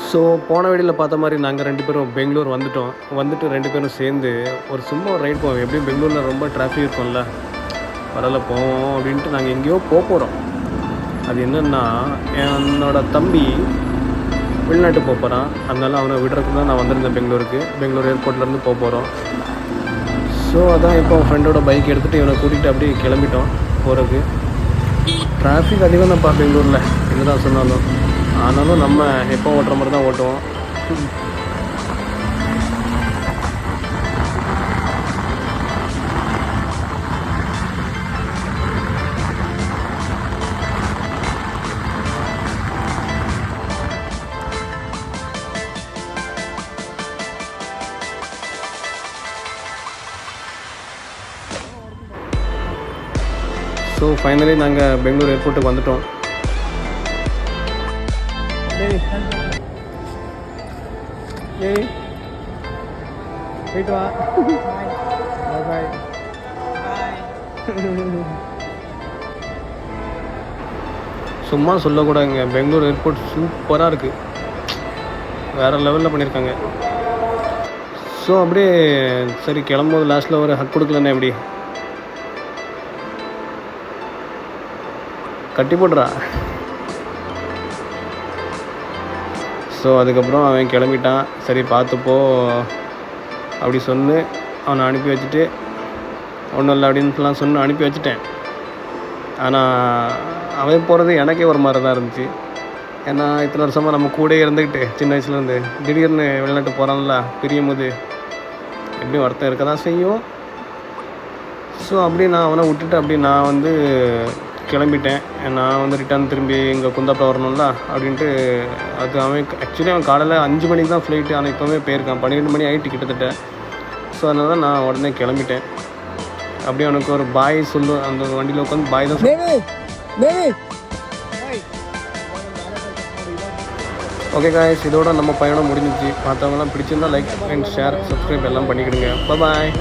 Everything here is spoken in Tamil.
ஸோ போன வீடியோவில் பார்த்த மாதிரி நாங்கள் 2 பேரும் பெங்களூர் வந்துட்டு 2 பேரும் சேர்ந்து ஒரு சும்மா ஒரு ரைட் போவோம். எப்படியும் பெங்களூரில் ரொம்ப டிராஃபிக் இருக்கும்ல, பரவாயில்ல போவோம் அப்படின்ட்டு நாங்கள் எங்கேயோ போகிறோம். அது என்னென்னா, என்னோடய தம்பி வெளிநாட்டு போகிறான். அதனால அவனை விடுறதுக்கு தான் நான் வந்திருந்தேன் பெங்களூர் ஏர்போர்ட்லேருந்து போகிறோம். ஸோ அதான் இப்போ ஃப்ரெண்டோட பைக் எடுத்துகிட்டு இவனை கூட்டிகிட்டு அப்படியே கிளம்பிட்டோம் போகிறதுக்கு. டிராஃபிக் அதிகம் தான்ப்பா பெங்களூரில், என்ன தான் சொன்னாலும். ஆனாலும் நம்ம எப்போ ஓட்டுற மாதிரி தான் ஓட்டுவோம். ஸோ ஃபைனலி நாங்கள் பெங்களூர் ஏர்போர்ட்டுக்கு வந்துட்டோம். போயிட்டு வா. பாய். சும்மா சொல்லக்கூடாதுங்க, பெங்களூர் ஏர்போர்ட் சூப்பராக இருக்குது, வேறு லெவலில் பண்ணியிருக்காங்க. ஸோ அப்படியே சரி கிளம்பும்போது லாஸ்ட்டில் ஒரு ஹக் கொடுக்கலன்னா எப்படி, கட்டி போடுறா. ஸோ அதுக்கப்புறம் அவன் கிளம்பிட்டான். சரி பார்த்துப்போ அப்படி சொன்னு அவனை அனுப்பி வச்சுட்டு, ஒன்றும் இல்லை அப்படின்ட்டுலாம் சொன்னு அனுப்பி வச்சுட்டேன். ஆனால் அவன் போகிறது எனக்கே ஒரு மாதிரி தான் இருந்துச்சு. ஏன்னா இத்தனை வருஷமாக நம்ம கூட இருந்துக்கிட்டு சின்ன வயசுலேருந்து திடீர்னு வெளிநாட்டு போகிறான்ல, பிரியும் போது எப்படியும் வருத்தம் இருக்க தான் செய்யும். ஸோ அப்படி நான் அவனை விட்டுட்டு அப்படி நான் கிளம்பிட்டேன். நான் ரிட்டர்ன் திரும்பி இங்கே குந்தாப்பா வரணும்ல அப்படின்ட்டு. அது அவன் ஆக்சுவலி அவன் காலையில் 5 மணிக்கு தான் ஃப்ளைட்டு, ஆனால் இப்போவே போயிருக்கான், 12 மணி ஆகிட்டு கிட்டத்தட்ட. ஸோ அதனால தான் நான் உடனே கிளம்பிட்டேன். அப்படியே அவனுக்கு ஒரு பாய் அந்த வண்டியில் உட்காந்து பாய் தான். ஓகே காய்ஸ், இதோட நம்ம பயணம் முடிஞ்சிச்சு. பார்த்தவங்களாம் பிடிச்சிருந்தா லைக் அண்ட் ஷேர் சப்ஸ்கிரைப் எல்லாம் பண்ணிக்கிடுங்க. பாய்.